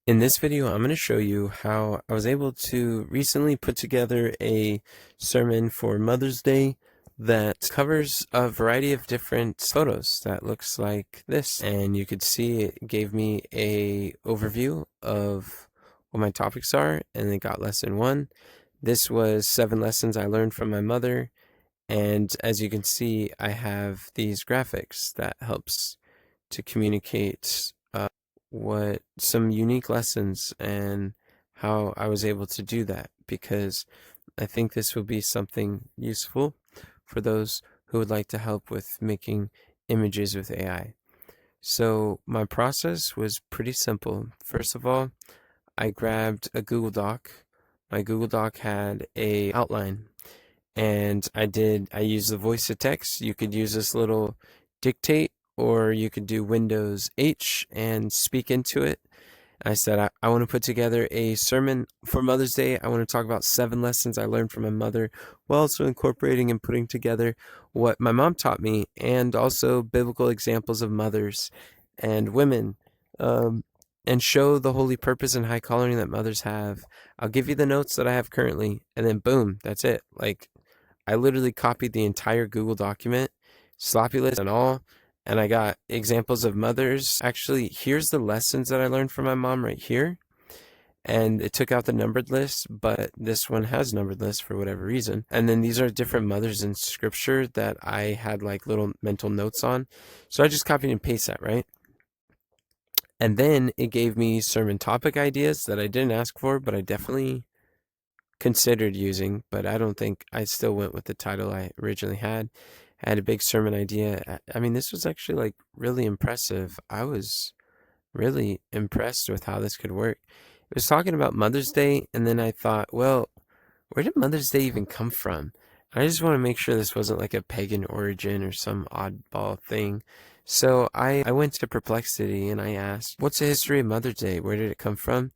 In this video, I'm going to show you how I was able to recently put together a sermon for Mother's Day that covers a variety of different photos that looks like this. And you could see it gave me a overview of what my topics are, and it got lesson 1. This was 7 lessons I learned from my mother. And as you can see, I have these graphics that helps to communicate what some unique lessons and how I was able to do that, because I think this will be something useful for those who would like to help with making images with AI. So my process was pretty simple. First of all, I grabbed a Google Doc. My Google Doc had a outline, and I used the voice to text. You could use this little dictate, or you could do Windows H and speak into it. I said, I want to put together a sermon for Mother's Day. I want to talk about 7 lessons I learned from my mother, while also incorporating and putting together what my mom taught me, and also biblical examples of mothers and women, and show the holy purpose and high calling that mothers have. I'll give you the notes that I have currently, and then boom, that's it. Like, I literally copied the entire Google document, sloppy list and all, and I got examples of mothers. Actually, here's the lessons that I learned from my mom right here. And it took out the numbered list, but this one has numbered lists for whatever reason. And then these are different mothers in scripture that I had like little mental notes on. So I just copied and pasted that, right? And then it gave me sermon topic ideas that I didn't ask for, but I definitely considered using, but I don't think I still went with the title I originally had. I had a big sermon idea. I mean, this was actually like really impressive. I was really impressed with how this could work. It was talking about Mother's Day, and then I thought, well, where did Mother's Day even come from? I just want to make sure this wasn't like a pagan origin or some oddball thing. So I went to Perplexity and I asked, what's the history of Mother's Day? Where did it come from?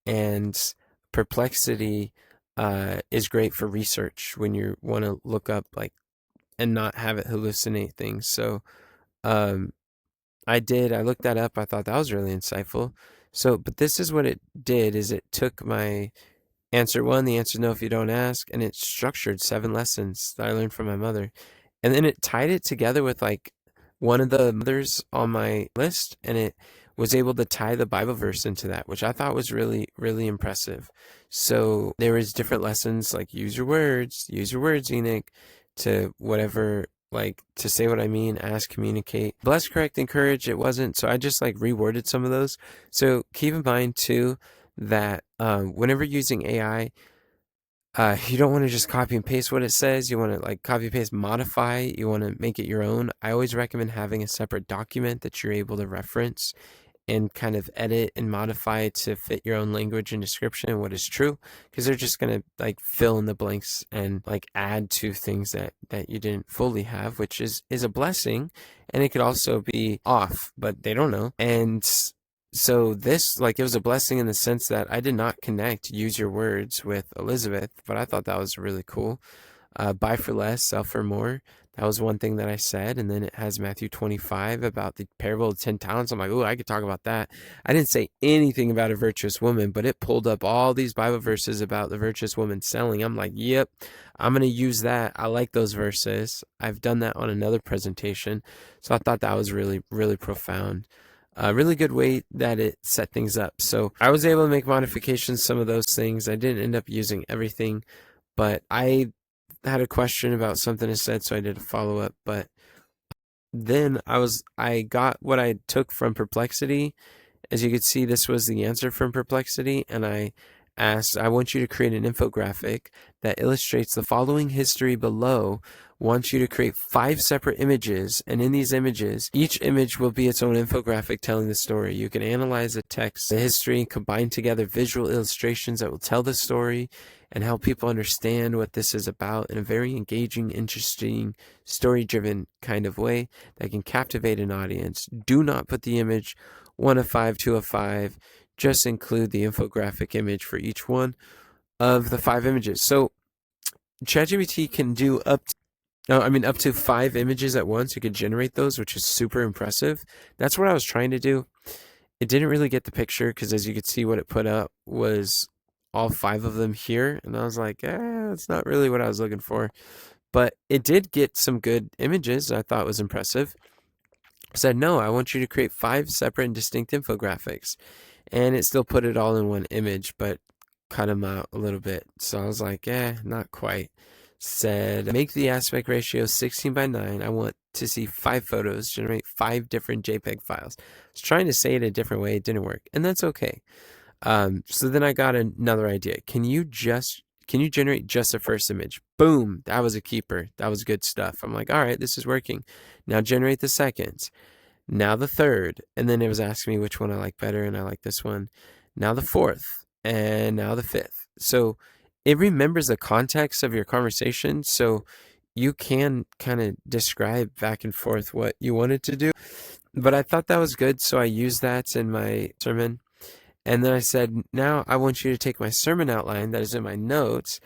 And Perplexity is great for research when you want to look up like and not have it hallucinate things. So um, I looked that up. I thought that was really insightful. So, but this is what it did: is it took my answer 1, the answer no if you don't ask, and it structured 7 lessons that I learned from my mother, and then it tied it together with like one of the mothers on my list, and it was able to tie the Bible verse into that, which I thought was really, really impressive. So there was different lessons like use your words, Enoch, to whatever, like to say what I mean, ask, communicate, bless, correct, encourage. It wasn't, so I just like reworded some of those. So keep in mind too that whenever using AI, you don't want to just copy and paste what it says. You want to like copy, paste, modify. You want to make it your own. I always recommend having a separate document that you're able to reference and kind of edit and modify to fit your own language and description and what is true, because they're just going to like fill in the blanks and like add to things that you didn't fully have, which is a blessing. And it could also be off, but they don't know. And so this, like, it was a blessing in the sense that I did not connect use your words with Elizabeth, but I thought that was really cool. Buy for less, sell for more. That was one thing that I said. And then it has Matthew 25 about the parable of 10 talents. I'm like, oh, I could talk about that. I didn't say anything about a virtuous woman, but it pulled up all these Bible verses about the virtuous woman selling. I'm like, yep, I'm going to use that. I like those verses. I've done that on another presentation. So I thought that was really, really profound. A really good way that it set things up. So I was able to make modifications, some of those things. I didn't end up using everything, but I had a question about something I said, so I did a follow-up. But then I got what I took from Perplexity. As you can see, this was the answer from Perplexity, and I asked, I want you to create an infographic that illustrates the following history below. Want you to create 5 separate images, and in these images, each image will be its own infographic telling the story. You can analyze the text, the history, and combine together visual illustrations that will tell the story and help people understand what this is about in a very engaging, interesting, story-driven kind of way that can captivate an audience. Do not put the image 1 of 5, 2 of 5. Just include the infographic image for each one of the 5 images. So ChatGPT can do up to 5 images at once. You could generate those, which is super impressive. That's what I was trying to do. it didn't really get the picture because, as you could see, what it put up was all 5 of them here, and I was like, that's not really what I was looking for. But it did get some good images. I thought was impressive. I said, no, I want you to create 5 separate and distinct infographics. And it still put it all in one image, but cut them out a little bit. So I was like, not quite. Said, make the aspect ratio 16 by 9. I want to see 5 photos, generate 5 different JPEG files. I was trying to say it a different way. It didn't work. And that's okay. So then I got another idea. Can you generate just the first image? Boom, that was a keeper. That was good stuff. I'm like, all right, this is working. Now generate the second. Now the third. And then it was asking me which one I like better, and I like this one. Now the fourth, and now the fifth. So it remembers the context of your conversation, so you can kind of describe back and forth what you wanted to do. But I thought that was good, so I used that in my sermon. And then I said, now I want you to take my sermon outline that is in my notes,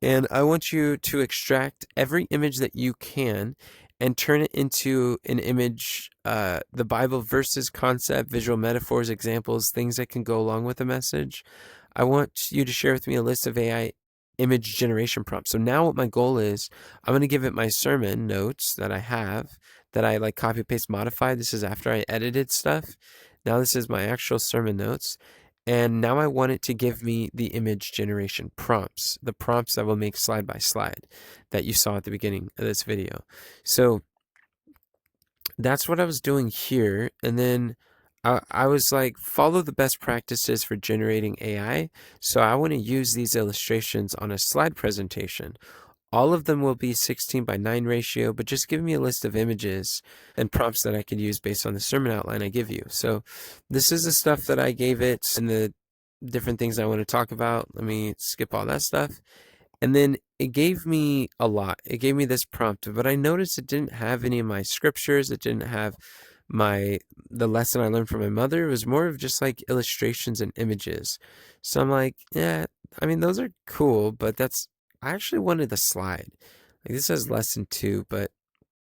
and I want you to extract every image that you can and turn it into an image, the Bible verses, concept, visual metaphors, examples, things that can go along with the message. I want you to share with me a list of AI image generation prompts. So now what my goal is, I'm going to give it my sermon notes that I have, that I like copy, paste, modify. This is after I edited stuff. Now this is my actual sermon notes. And now I want it to give me the image generation prompts, the prompts that will make slide by slide that you saw at the beginning of this video. So that's what I was doing here. And then I was like, follow the best practices for generating AI. So I want to use these illustrations on a slide presentation. All of them will be 16 by 9 ratio, but just give me a list of images and prompts that I could use based on the sermon outline I give you. So this is the stuff that I gave it and the different things I want to talk about. Let me skip all that stuff. And then it gave me a lot. It gave me this prompt, but I noticed it didn't have any of my scriptures. It didn't have the lesson I learned from my mother. It was more of just like illustrations and images. So I'm like, yeah, I mean, those are cool, but I actually wanted the slide. Like this says lesson 2,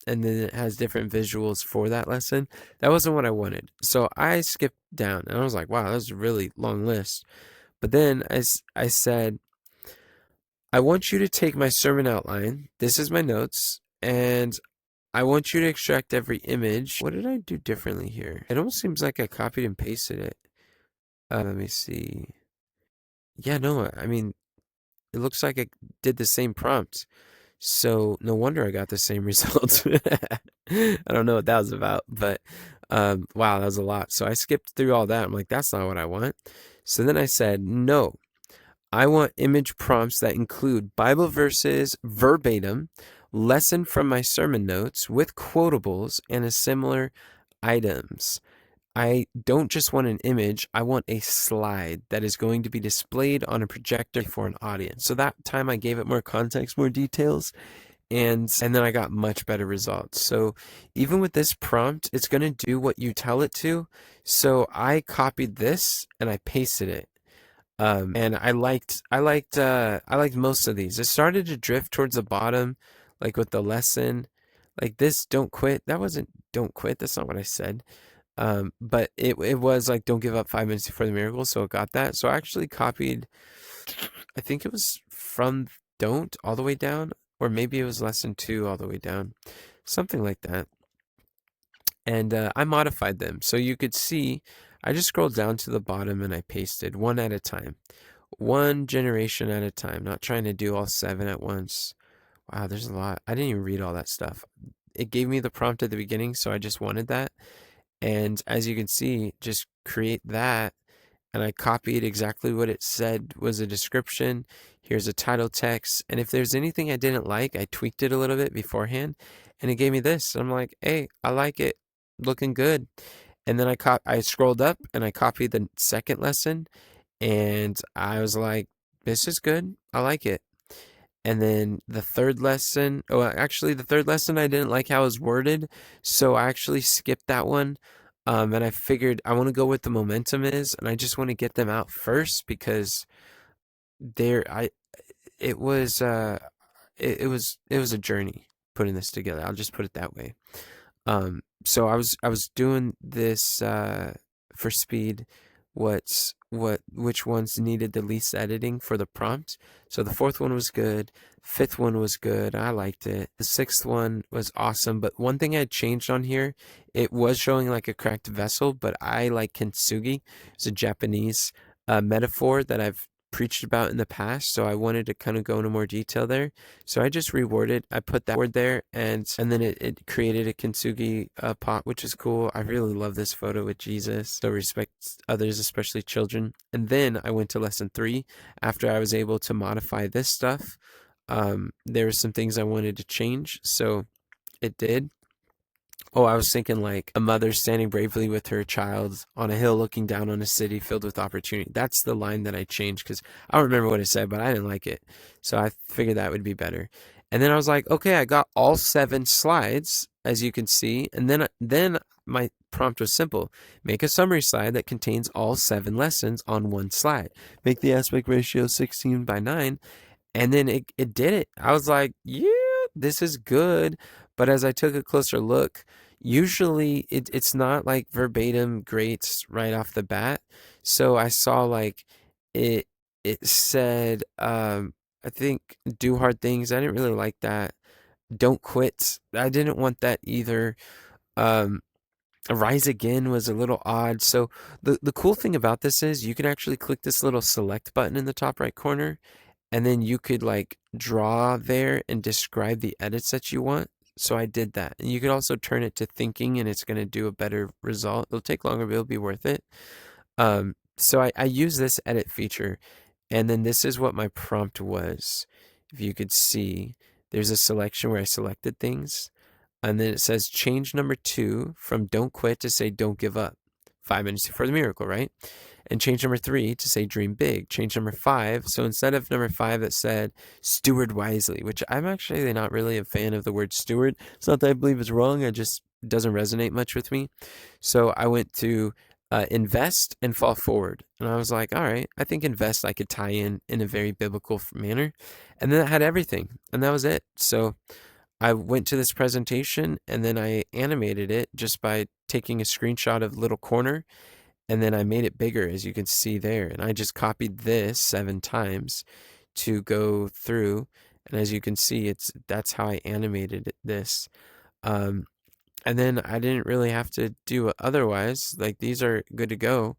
and then it has different visuals for that lesson. That wasn't what I wanted. So I skipped down and I was like, wow, that was a really long list. But then I said, I want you to take my sermon outline. This is my notes. And I want you to extract every image. What did I do differently here? It almost seems like I copied and pasted it. Let me see. Yeah, no, I mean, it looks like I did the same prompt. So no wonder I got the same results. I don't know what that was about, but wow, that was a lot. So I skipped through all that. I'm like, that's not what I want. So then I said, no, I want image prompts that include Bible verses verbatim, lesson from my sermon notes with quotables and a similar items. I don't just want an image, I want a slide that is going to be displayed on a projector for an audience. So that time I gave it more context, more details, and then I got much better results. So even with this prompt, it's going to do what you tell it to. So I copied this and I pasted it. And I liked most of these. It started to drift towards the bottom, like with the lesson, like this, don't quit. That wasn't don't quit. That's not what I said. But it was like, don't give up 5 minutes before the miracle. So it got that. So I actually copied, I think it was from don't all the way down, or maybe it was lesson 2 all the way down, something like that. And I modified them. So you could see, I just scrolled down to the bottom and I pasted one at a time, one generation at a time, not trying to do all 7 at once. Wow, there's a lot. I didn't even read all that stuff. It gave me the prompt at the beginning, so I just wanted that. And as you can see, just create that. And I copied exactly what it said was a description. Here's a title text. And if there's anything I didn't like, I tweaked it a little bit beforehand. And it gave me this. I'm like, hey, I like it. Looking good. And then I scrolled up and I copied the second lesson. And I was like, this is good. I like it. And then the third lesson, the third lesson, I didn't like how it was worded. So I actually skipped that one. And I figured I want to go with the momentum is, and I just want to get them out first because it was a journey putting this together. I'll just put it that way. So I was doing this for speed which ones needed the least editing for the prompt. So the fourth one was good. Fifth one was good. I liked it. The sixth one was awesome. But one thing I changed on here, it was showing like a cracked vessel, but I like kintsugi. It's a Japanese metaphor that I've preached about in the past, so I wanted to kind of go into more detail there. So I just reworded. I put that word there, and then it created a kintsugi pot, which is cool. I really love this photo with Jesus. So respect others, especially children. And then I went to lesson 3 after I was able to modify this stuff. There were some things I wanted to change, so it did. Oh, I was thinking like a mother standing bravely with her child on a hill looking down on a city filled with opportunity. That's the line that I changed because I don't remember what it said, but I didn't like it. So I figured that would be better. And then I was like, okay, I got all 7 slides, as you can see. And then my prompt was simple. Make a summary slide that contains all 7 lessons on one slide. Make the aspect ratio 16:9. And then it did it. I was like, yeah, this is good. But as I took a closer look, usually it's not like verbatim greats right off the bat. So I saw like it it said I think do hard things. I didn't really like that. Don't quit. I didn't want that either. Um Rise again was a little odd. So the cool thing about this is you can actually click this little select button in the top right corner, and then you could like draw there and describe the edits that you want. So I did that. And you could also turn it to thinking and it's going to do a better result. It'll take longer, but it'll be worth it. So I use this edit feature, and then this is what my prompt was. If you could see, there's a selection where I selected things, and then it says change number 2 from don't quit to say don't give up. 5 minutes for the miracle, right? And change number 3 to say dream big. Change number 5. So instead of number 5, it said steward wisely, which I'm actually not really a fan of the word steward. It's not that I believe it's wrong. It just doesn't resonate much with me. So I went to invest and fall forward. And I was like, all right, I think invest I could tie in a very biblical manner. And then it had everything. And that was it. So I went to this presentation and then I animated it just by taking a screenshot of the little corner, and then I made it bigger, as you can see there. And I just copied this 7 times to go through. And as you can see, that's how I animated this. And then I didn't really have to do otherwise. Like, these are good to go.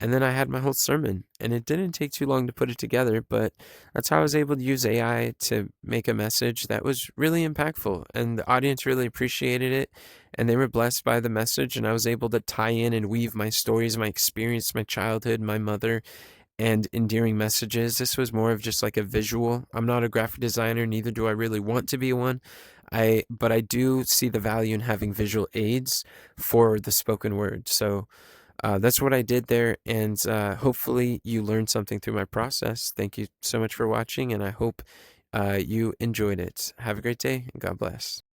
And then I had my whole sermon, and it didn't take too long to put it together, but that's how I was able to use AI to make a message that was really impactful, and the audience really appreciated it, and they were blessed by the message, and I was able to tie in and weave my stories, my experience, my childhood, my mother, and endearing messages. This was more of just like a visual. I'm not a graphic designer, neither do I really want to be one. But I do see the value in having visual aids for the spoken word. So that's what I did there, and hopefully you learned something through my process. Thank you so much for watching, and I hope you enjoyed it. Have a great day, and God bless.